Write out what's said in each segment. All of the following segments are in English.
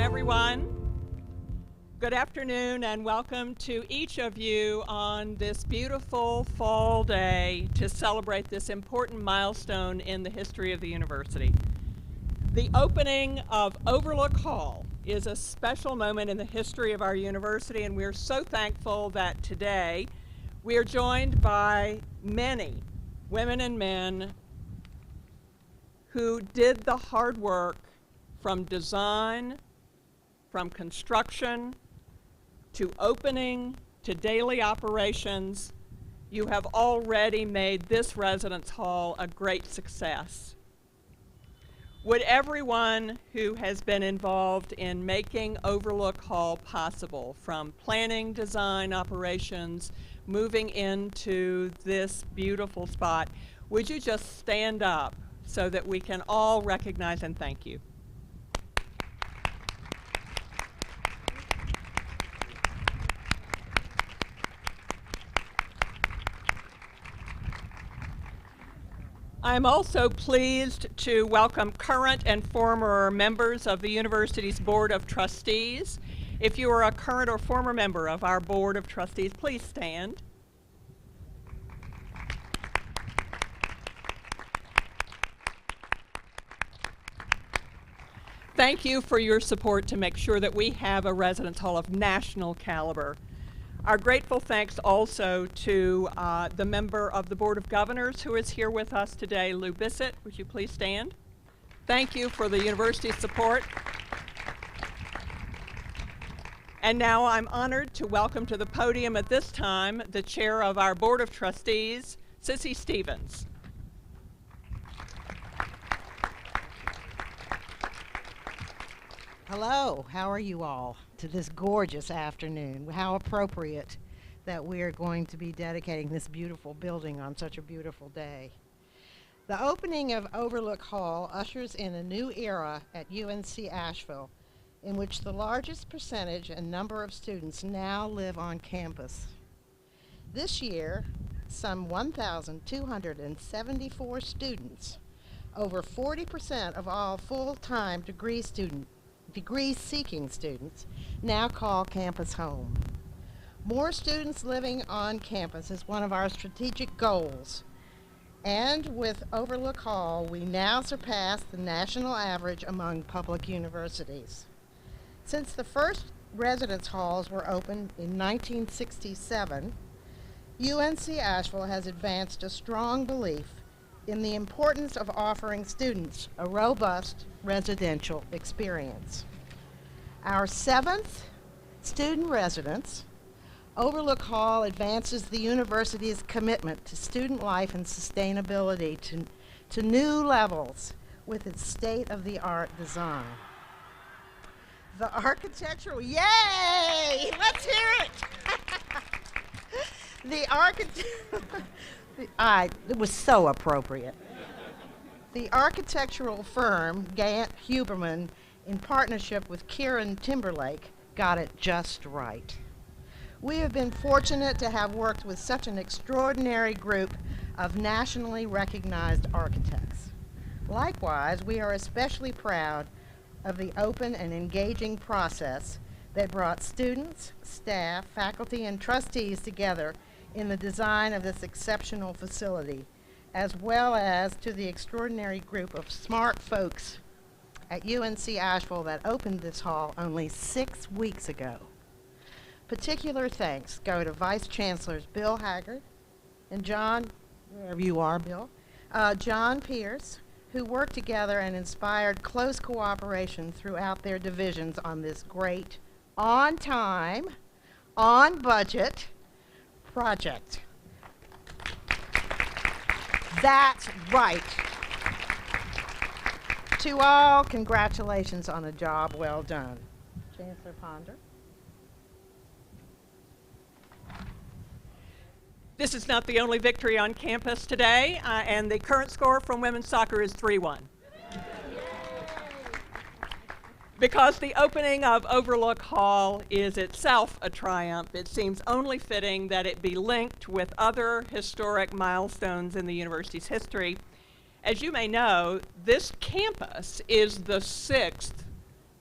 everyone. Good afternoon and welcome to each of you on this beautiful fall day to celebrate this important milestone in the history of the university. The opening of Overlook Hall is a special moment in the history of our university, and we're so thankful that today we are joined by many women and men who did the hard work from design, from construction, to opening, to daily operations. You have already made this residence hall a great success. Would everyone who has been involved in making Overlook Hall possible, from planning, design, operations, moving into this beautiful spot, would you just stand up so that we can all recognize and thank you? I'm also pleased to welcome current and former members of the university's Board of Trustees. If you are a current or former member of our Board of Trustees, please stand. Thank you for your support to make sure that we have a residence hall of national caliber. Our grateful thanks also to the member of the Board of Governors who is here with us today, Lou Bissett. Would you please stand? Thank you for the university's support. And now I'm honored to welcome to the podium at this time the chair of our Board of Trustees, Sissy Stevens. Hello, how are you all to this gorgeous afternoon? How appropriate that we are going to be dedicating this beautiful building on such a beautiful day. The opening of Overlook Hall ushers in a new era at UNC Asheville, in which the largest percentage and number of students now live on campus. This year, some 1,274 students, over 40% of all full-time degree-seeking students, now call campus home. More students living on campus is one of our strategic goals, and with Overlook Hall, we now surpass the national average among public universities. Since the first residence halls were opened in 1967, UNC Asheville has advanced a strong belief in the importance of offering students a robust residential experience. Our 7th student residence, Overlook Hall, advances the university's commitment to student life and sustainability to new levels with its state-of-the-art design. The architectural, yay! Let's hear it! It was so appropriate. The architectural firm Gant Huberman, in partnership with Kieran Timberlake, got it just right. We have been fortunate to have worked with such an extraordinary group of nationally recognized architects. Likewise, we are especially proud of the open and engaging process that brought students, staff, faculty, and trustees together in the design of this exceptional facility, as well as to the extraordinary group of smart folks at UNC Asheville that opened this hall only 6 weeks ago. Particular thanks go to Vice Chancellors Bill Haggard and John, wherever you are, Bill, John Pierce, who worked together and inspired close cooperation throughout their divisions on this great, on time, on budget project. That's right. To all, congratulations on a job well done. Chancellor Ponder. This is not the only victory on campus today, and the current score from women's soccer is 3-1. Because the opening of Overlook Hall is itself a triumph, it seems only fitting that it be linked with other historic milestones in the university's history. As you may know, this campus is the 6th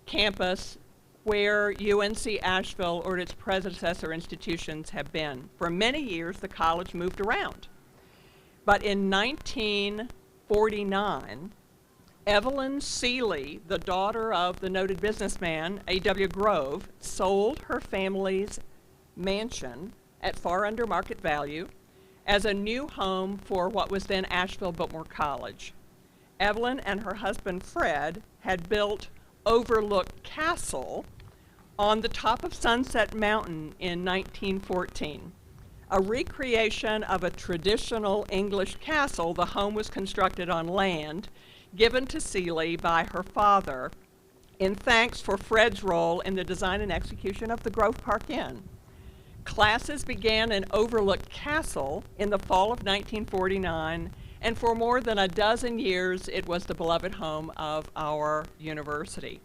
campus where UNC Asheville or its predecessor institutions have been. For many years, the college moved around. But in 1949, Evelyn Seeley, the daughter of the noted businessman A.W. Grove, sold her family's mansion at far under market value as a new home for what was then Asheville Biltmore College. Evelyn and her husband Fred had built Overlook Castle on the top of Sunset Mountain in 1914. A recreation of a traditional English castle, the home was constructed on land given to Seeley by her father in thanks for Fred's role in the design and execution of the Grove Park Inn. Classes began in Overlook Castle in the fall of 1949, and for more than a dozen years it was the beloved home of our university.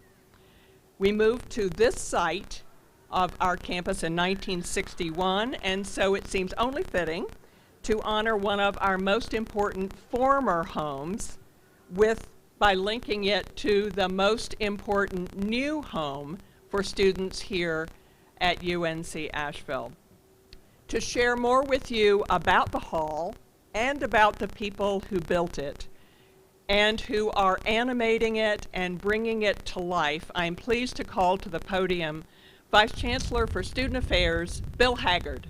We moved to this site of our campus in 1961, and so it seems only fitting to honor one of our most important former homes by linking it to the most important new home for students here at UNC Asheville. To share more with you about the hall and about the people who built it and who are animating it and bringing it to life, I am pleased to call to the podium Vice Chancellor for Student Affairs, Bill Haggard.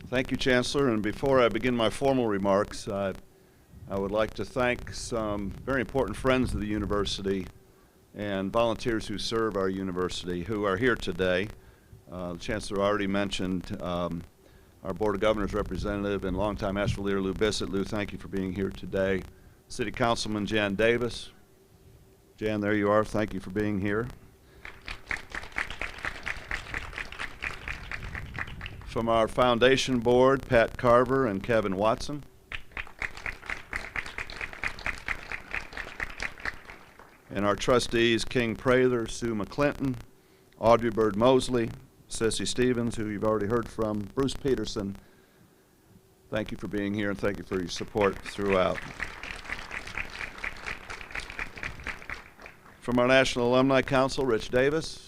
Thank you, Chancellor. And before I begin my formal remarks, I would like to thank some very important friends of the university and volunteers who serve our university who are here today. The Chancellor already mentioned our Board of Governors representative and longtime Asheville leader Lou Bissett. Lou, thank you for being here today. City Councilman Jan Davis. Jan, there you are. Thank you for being here. From our foundation board, Pat Carver and Kevin Watson. And our trustees, King Prather, Sue McClinton, Audrey Bird Mosley, Sissy Stevens, who you've already heard from, Bruce Peterson. Thank you for being here, and thank you for your support throughout. From our National Alumni Council, Rich Davis.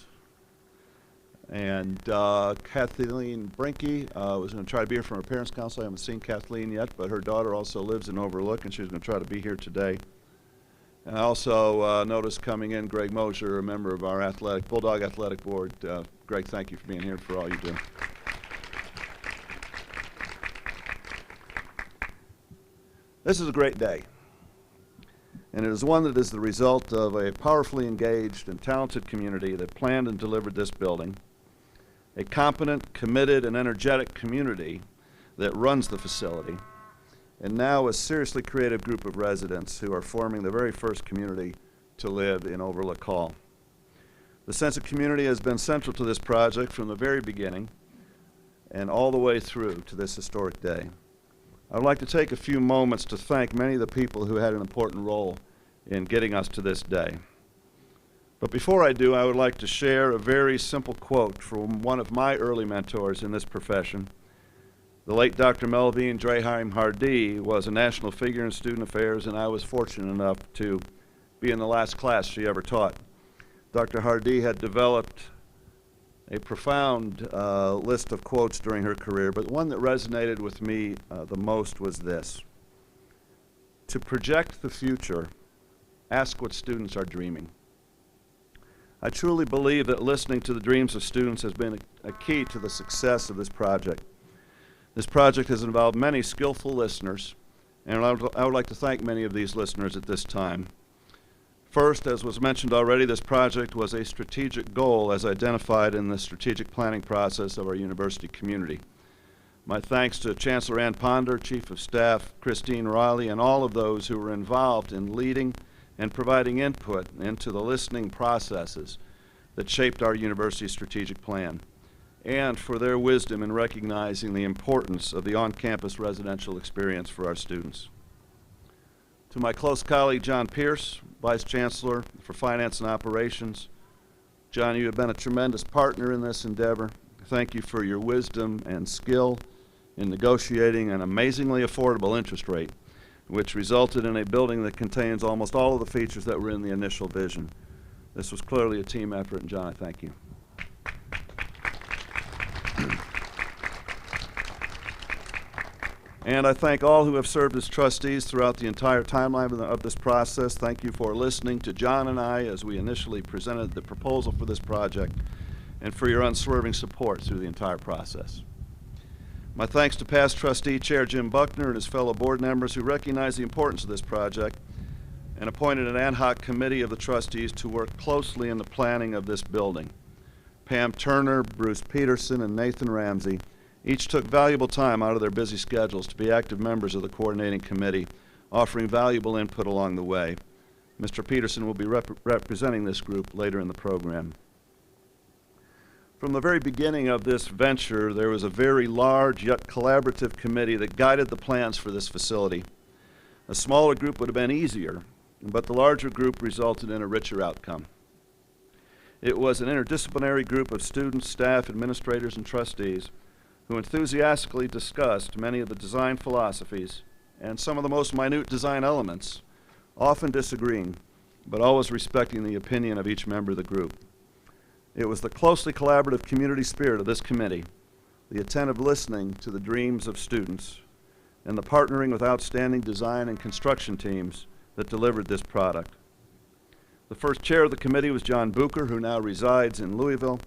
And Kathleen Brinke was going to try to be here from her Parents' Council. I haven't seen Kathleen yet, but her daughter also lives in Overlook, and she's going to try to be here today. And I also noticed coming in Greg Mosier, a member of our Bulldog Athletic Board. Greg, thank you for being here and for all you do. This is a great day, and it is one that is the result of a powerfully engaged and talented community that planned and delivered this building, a competent, committed, and energetic community that runs the facility, and now a seriously creative group of residents who are forming the very first community to live in Overlook Hall. The sense of community has been central to this project from the very beginning and all the way through to this historic day. I would like to take a few moments to thank many of the people who had an important role in getting us to this day. But before I do, I would like to share a very simple quote from one of my early mentors in this profession. The late Dr. Melvine Draheim Hardee was a national figure in student affairs, and I was fortunate enough to be in the last class she ever taught. Dr. Hardee had developed a profound list of quotes during her career, but one that resonated with me the most was this: to project the future, ask what students are dreaming. I truly believe that listening to the dreams of students has been a key to the success of this project. This project has involved many skillful listeners, and I would like to thank many of these listeners at this time. First, as was mentioned already, this project was a strategic goal as identified in the strategic planning process of our university community. My thanks to Chancellor Ann Ponder, Chief of Staff Christine Riley, and all of those who were involved in leading and providing input into the listening processes that shaped our university's strategic plan, and for their wisdom in recognizing the importance of the on-campus residential experience for our students. To my close colleague, John Pierce, Vice Chancellor for Finance and Operations. John, you have been a tremendous partner in this endeavor. Thank you for your wisdom and skill in negotiating an amazingly affordable interest rate, which resulted in a building that contains almost all of the features that were in the initial vision. This was clearly a team effort, and John, I thank you. And I thank all who have served as trustees throughout the entire timeline of this process. Thank you for listening to John and I as we initially presented the proposal for this project, and for your unswerving support through the entire process. My thanks to past trustee Chair Jim Buckner and his fellow board members who recognize the importance of this project and appointed an ad hoc committee of the trustees to work closely in the planning of this building. Pam Turner, Bruce Peterson, and Nathan Ramsey each took valuable time out of their busy schedules to be active members of the coordinating committee, offering valuable input along the way. Mr. Peterson will be representing this group later in the program. From the very beginning of this venture, there was a very large yet collaborative committee that guided the plans for this facility. A smaller group would have been easier, but the larger group resulted in a richer outcome. It was an interdisciplinary group of students, staff, administrators, and trustees who enthusiastically discussed many of the design philosophies and some of the most minute design elements, often disagreeing, but always respecting the opinion of each member of the group. It was the closely collaborative community spirit of this committee, the attentive listening to the dreams of students, and the partnering with outstanding design and construction teams that delivered this product. The first chair of the committee was John Bucher, who now resides in Louisville,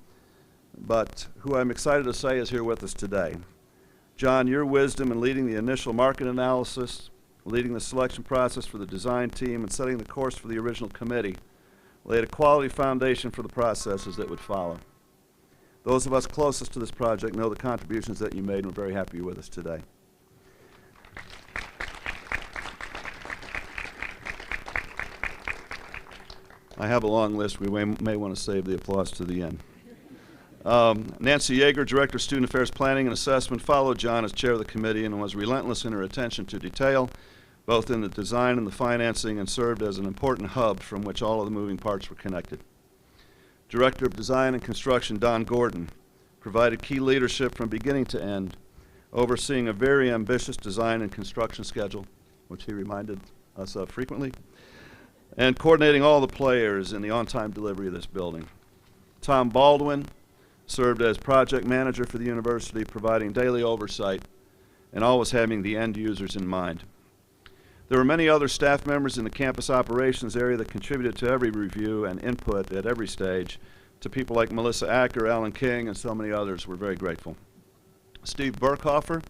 but who I'm excited to say is here with us today. John, your wisdom in leading the initial market analysis, leading the selection process for the design team, and setting the course for the original committee laid a quality foundation for the processes that would follow. Those of us closest to this project know the contributions that you made, and we're very happy you're with us today. I have a long list. We may want to save the applause to the end. Nancy Yeager, Director of Student Affairs Planning and Assessment, followed John as chair of the committee and was relentless in her attention to detail, both in the design and the financing, and served as an important hub from which all of the moving parts were connected. Director of Design and Construction, Don Gordon, provided key leadership from beginning to end, overseeing a very ambitious design and construction schedule, which he reminded us of frequently, and coordinating all the players in the on-time delivery of this building. Tom Baldwin served as project manager for the university, providing daily oversight and always having the end users in mind. There were many other staff members in the campus operations area that contributed to every review and input at every stage. To people like Melissa Acker, Alan King, and so many others, we're very grateful. Steve Burkhofer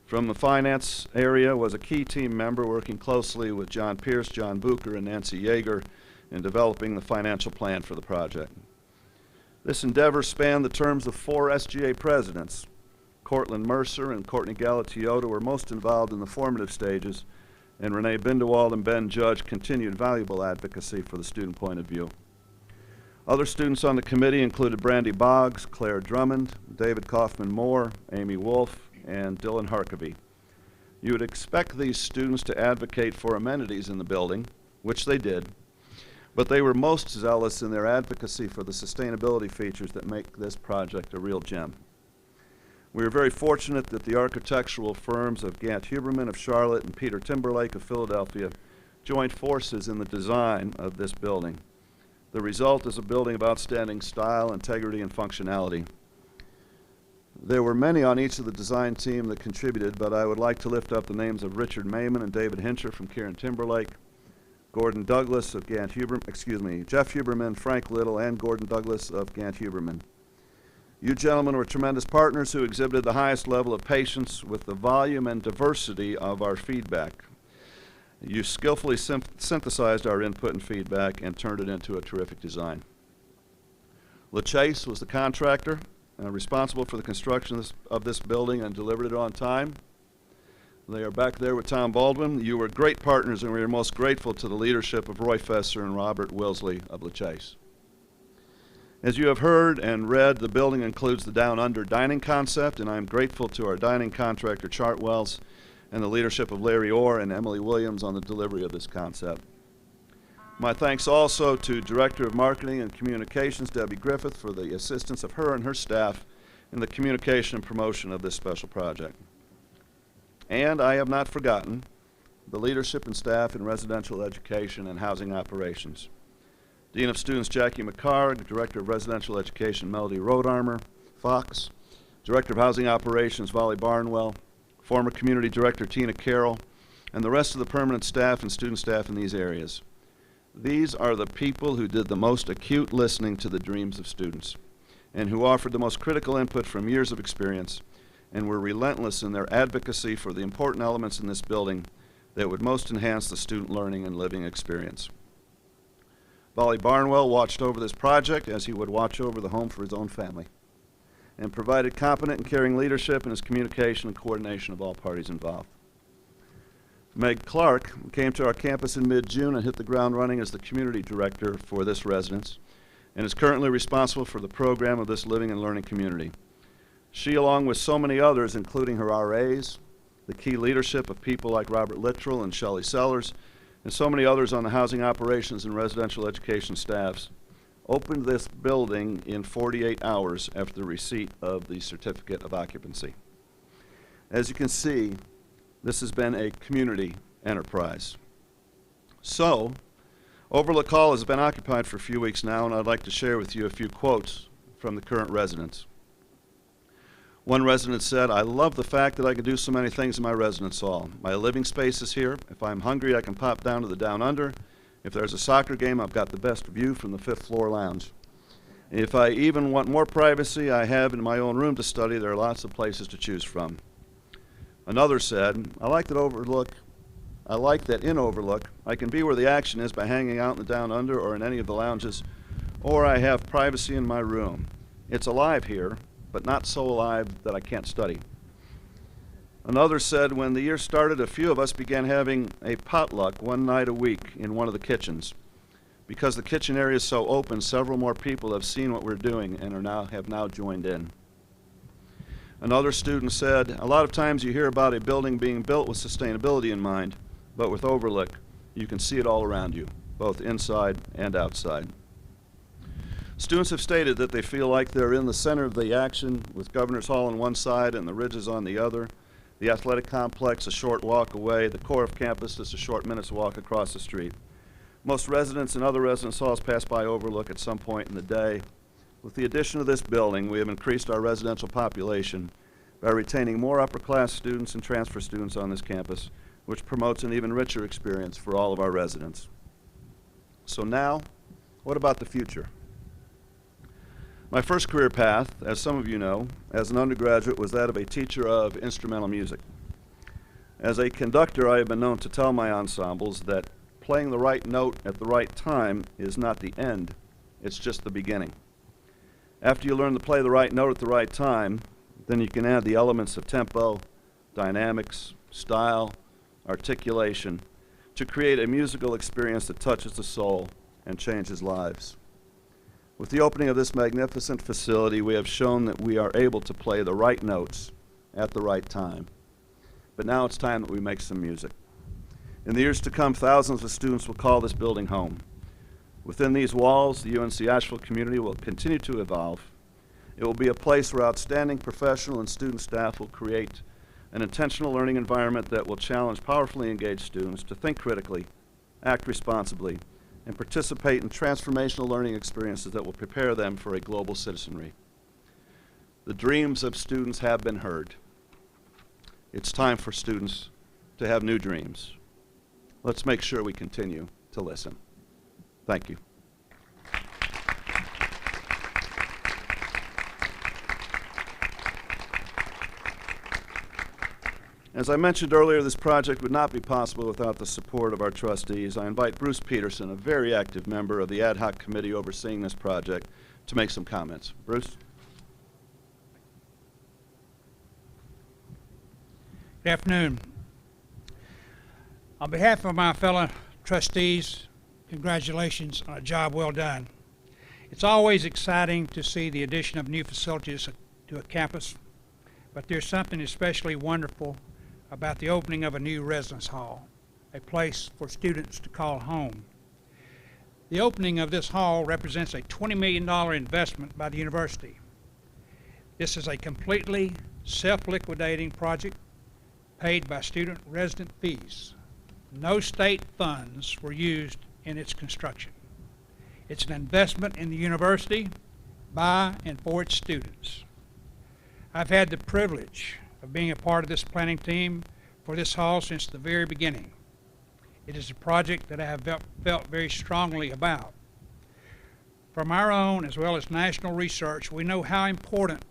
from the finance area was a key team member, working closely with John Pierce, John Bucher, and Nancy Yeager in developing the financial plan for the project. This endeavor spanned the terms of 4 SGA presidents. Cortland Mercer and Courtney Galatioto were most involved in the formative stages, and Renee Bindewald and Ben Judge continued valuable advocacy for the student point of view. Other students on the committee included Brandy Boggs, Claire Drummond, David Kaufman-Moore, Amy Wolf, and Dylan Harkavy. You would expect these students to advocate for amenities in the building, which they did, but they were most zealous in their advocacy for the sustainability features that make this project a real gem. We are very fortunate that the architectural firms of Gant Huberman of Charlotte and Peter Timberlake of Philadelphia joined forces in the design of this building. The result is a building of outstanding style, integrity, and functionality. There were many on each of the design team that contributed, but I would like to lift up the names of Richard Mayman and David Hincher from Kieran Timberlake, Gordon Douglas of Gant Huberman, Jeff Huberman, Frank Little, and Gordon Douglas of Gant Huberman. You gentlemen were tremendous partners who exhibited the highest level of patience with the volume and diversity of our feedback. You skillfully synthesized our input and feedback and turned it into a terrific design. LaChase was the contractor responsible for the construction of this building and delivered it on time. They are back there with Tom Baldwin. You were great partners, and we are most grateful to the leadership of Roy Fesser and Robert Wilsley of LaChase. As you have heard and read, the building includes the Down Under dining concept, and I'm grateful to our dining contractor, Chartwells, and the leadership of Larry Orr and Emily Williams on the delivery of this concept. My thanks also to Director of Marketing and Communications, Debbie Griffith, for the assistance of her and her staff in the communication and promotion of this special project. And I have not forgotten the leadership and staff in residential education and housing operations. Dean of Students Jackie McCarg, Director of Residential Education Melody Rodarmer Fox, Director of Housing Operations Volley Barnwell, former Community Director Tina Carroll, and the rest of the permanent staff and student staff in these areas. These are the people who did the most acute listening to the dreams of students and who offered the most critical input from years of experience and were relentless in their advocacy for the important elements in this building that would most enhance the student learning and living experience. Volley Barnwell watched over this project as he would watch over the home for his own family and provided competent and caring leadership in his communication and coordination of all parties involved. Meg Clark came to our campus in mid-June and hit the ground running as the community director for this residence and is currently responsible for the program of this living and learning community. She, along with so many others, including her RAs, the key leadership of people like Robert Littrell and Shelley Sellers, and so many others on the housing operations and residential education staffs, opened this building in 48 hours after the receipt of the certificate of occupancy. As you can see, this has been a community enterprise. So, Overlook Hall has been occupied for a few weeks now, and I'd like to share with you a few quotes from the current residents. One resident said, "I love the fact that I can do so many things in my residence hall. My living space is here. If I'm hungry, I can pop down to the Down Under. If there's a soccer game, I've got the best view from the 5th floor lounge. If I even want more privacy, I have in my own room to study. There are lots of places to choose from." Another said, I like that in Overlook, I can be where the action is by hanging out in the Down Under or in any of the lounges, or I have privacy in my room. It's alive here, but not so alive that I can't study." Another said, "When the year started, a few of us began having a potluck one night a week in one of the kitchens. Because the kitchen area is so open, several more people have seen what we're doing and have now joined in." Another student said, "A lot of times you hear about a building being built with sustainability in mind, but with Overlook, you can see it all around you, both inside and outside." Students have stated that they feel like they're in the center of the action, with Governor's Hall on one side and the Ridges on the other, the athletic complex a short walk away, the core of campus just a short minute's walk across the street. Most residents and other residence halls pass by Overlook at some point in the day. With the addition of this building, we have increased our residential population by retaining more upper-class students and transfer students on this campus, which promotes an even richer experience for all of our residents. So now, what about the future? My first career path, as some of you know, as an undergraduate was that of a teacher of instrumental music. As a conductor, I have been known to tell my ensembles that playing the right note at the right time is not the end, it's just the beginning. After you learn to play the right note at the right time, then you can add the elements of tempo, dynamics, style, articulation to create a musical experience that touches the soul and changes lives. With the opening of this magnificent facility, we have shown that we are able to play the right notes at the right time. But now it's time that we make some music. In the years to come, thousands of students will call this building home. Within these walls, the UNC Asheville community will continue to evolve. It will be a place where outstanding professional and student staff will create an intentional learning environment that will challenge powerfully engaged students to think critically, act responsibly, and participate in transformational learning experiences that will prepare them for a global citizenry. The dreams of students have been heard. It's time for students to have new dreams. Let's make sure we continue to listen. Thank you. As I mentioned earlier, this project would not be possible without the support of our trustees. I invite Bruce Peterson, a very active member of the ad hoc committee overseeing this project, to make some comments. Bruce? Good afternoon. On behalf of my fellow trustees, congratulations on a job well done. It's always exciting to see the addition of new facilities to a campus, but there's something especially wonderful about the opening of a new residence hall, a place for students to call home. The opening of this hall represents a $20 million investment by the university. This is a completely self-liquidating project paid by student resident fees. No state funds were used in its construction. It's an investment in the university by and for its students. I've had the privilege of being a part of this planning team for this hall since the very beginning. It is a project that I have felt very strongly about. From our own as well as national research, we know how important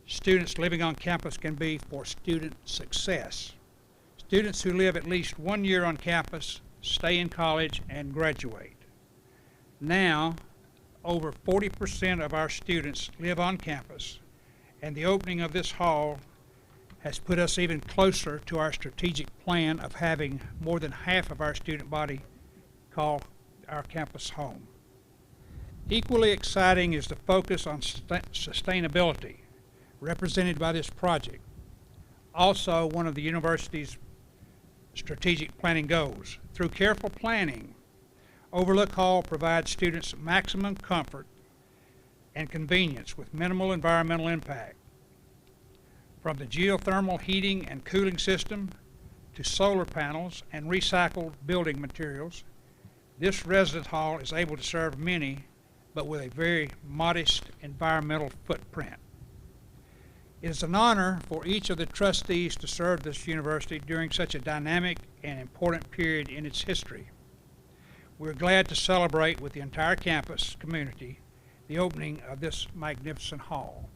students living on campus can be for student success. Students who live at least 1 year on campus stay in college and graduate. Now, over 40% of our students live on campus, and the opening of this hall has put us even closer to our strategic plan of having more than half of our student body call our campus home. Equally exciting is the focus on sustainability represented by this project, also one of the university's strategic planning goals. Through careful planning, Overlook Hall provides students maximum comfort and convenience with minimal environmental impact. From the geothermal heating and cooling system to solar panels and recycled building materials, this residence hall is able to serve many, but with a very modest environmental footprint. It is an honor for each of the trustees to serve this university during such a dynamic and important period in its history. We're glad to celebrate with the entire campus community the opening of this magnificent hall.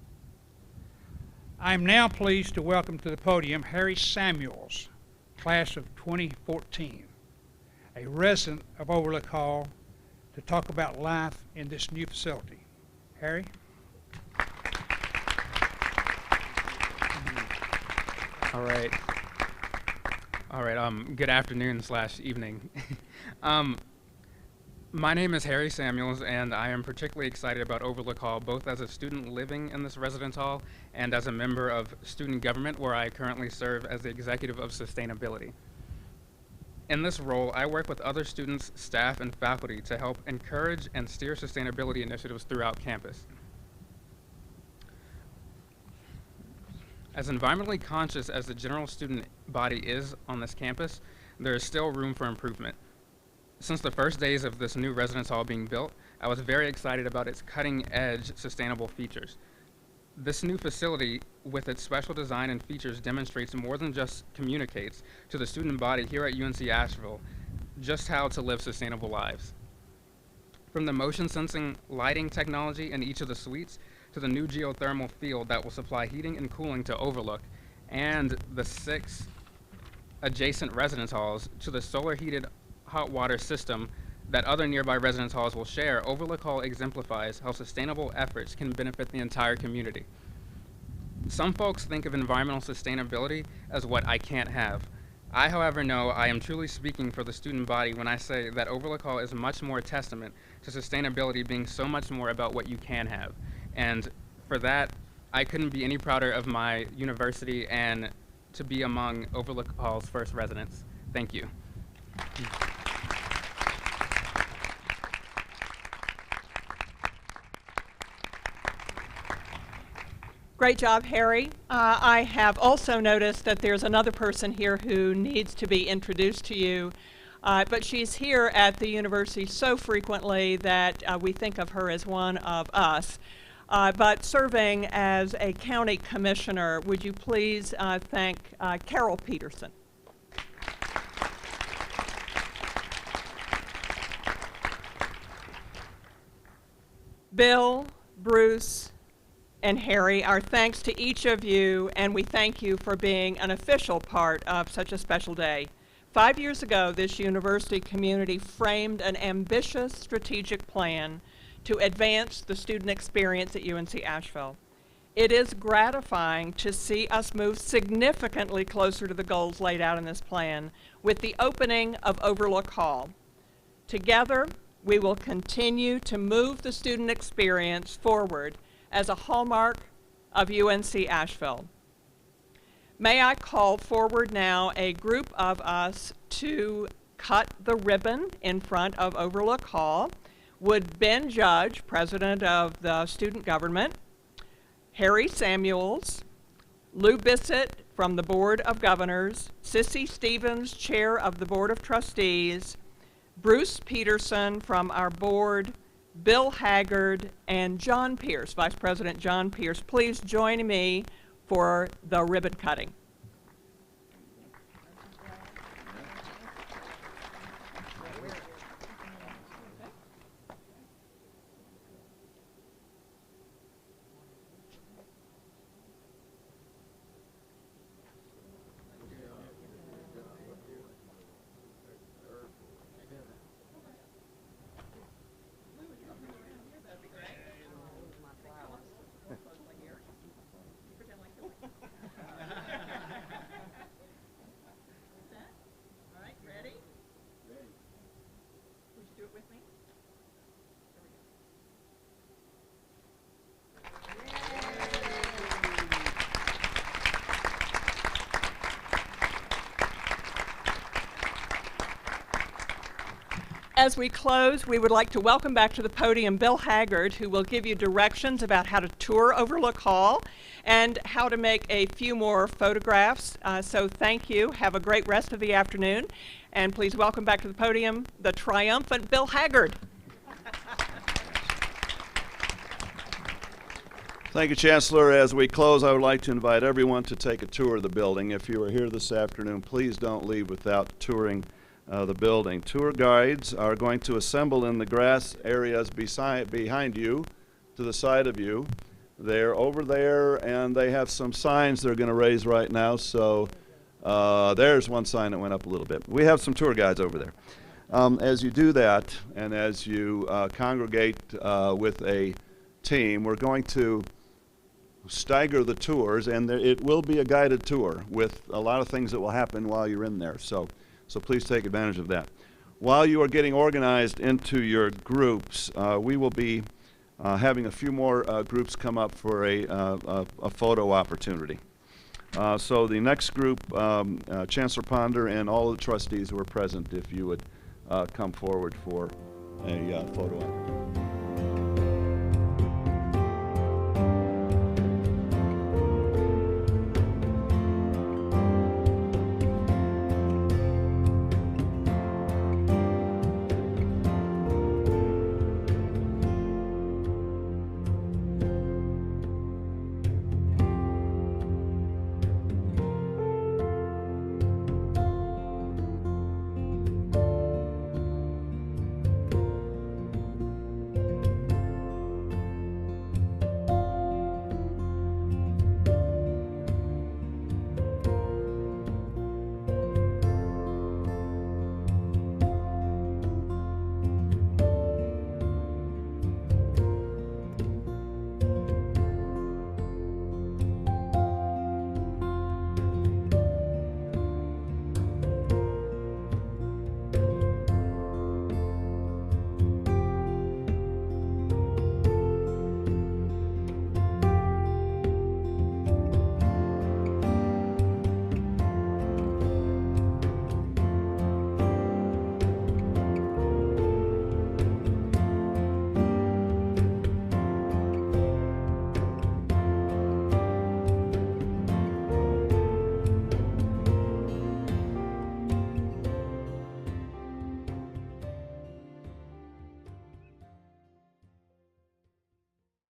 I am now pleased to welcome to the podium Harry Samuels, class of 2014, a resident of Overlook Hall, to talk about life in this new facility. Harry? All right. Good afternoon / evening. My name is Harry Samuels, and I am particularly excited about Overlook Hall, both as a student living in this residence hall and as a member of student government, where I currently serve as the executive of sustainability. In this role, I work with other students, staff, and faculty to help encourage and steer sustainability initiatives throughout campus. As environmentally conscious as the general student body is on this campus, there is still room for improvement. Since the first days of this new residence hall being built, I was very excited about its cutting-edge sustainable features. This new facility, with its special design and features, demonstrates more than just communicates to the student body here at UNC Asheville just how to live sustainable lives. From the motion sensing lighting technology in each of the suites to the new geothermal field that will supply heating and cooling to Overlook, and the 6 adjacent residence halls to the solar heated hot water system that other nearby residence halls will share, Overlook Hall exemplifies how sustainable efforts can benefit the entire community. Some folks think of environmental sustainability as what I can't have. I, however, know I am truly speaking for the student body when I say that Overlook Hall is much more a testament to sustainability being so much more about what you can have. And for that, I couldn't be any prouder of my university and to be among Overlook Hall's first residents. Thank you. Great job, Harry. I have also noticed that there's another person here who needs to be introduced to you, but she's here at the university so frequently that we think of her as one of us. But serving as a county commissioner, would you please thank Carol Peterson? Bill, Bruce, and Harry, our thanks to each of you, and we thank you for being an official part of such a special day. 5 years ago, this university community framed an ambitious strategic plan to advance the student experience at UNC Asheville. It is gratifying to see us move significantly closer to the goals laid out in this plan with the opening of Overlook Hall. Together, we will continue to move the student experience forward as a hallmark of UNC Asheville. May I call forward now a group of us to cut the ribbon in front of Overlook Hall. Would Ben Judge, President of the Student Government, Harry Samuels, Lou Bissett from the Board of Governors, Sissy Stevens, Chair of the Board of Trustees, Bruce Peterson from our board, Bill Haggard, and John Pierce, Vice President John Pierce. Please join me for the ribbon cutting. All right, ready? Ready. Would you do it with me? As we close, we would like to welcome back to the podium Bill Haggard, who will give you directions about how to tour Overlook Hall and how to make a few more photographs. So thank you. Have a great rest of the afternoon. And please welcome back to the podium the triumphant Bill Haggard. Thank you, Chancellor. As we close, I would like to invite everyone to take a tour of the building. If you are here this afternoon, please don't leave without touring the building. Tour guides are going to assemble in the grass areas behind you, to the side of you. They're over there, and they have some signs they're going to raise right now. So there's one sign that went up a little bit. We have some tour guides over there. As you do that, and as you congregate with a team, we're going to stagger the tours, and it will be a guided tour with a lot of things that will happen while you're in there. So please take advantage of that. While you are getting organized into your groups, we will be having a few more groups come up for a photo opportunity. So the next group, Chancellor Ponder and all the trustees who are present, if you would come forward for a photo op.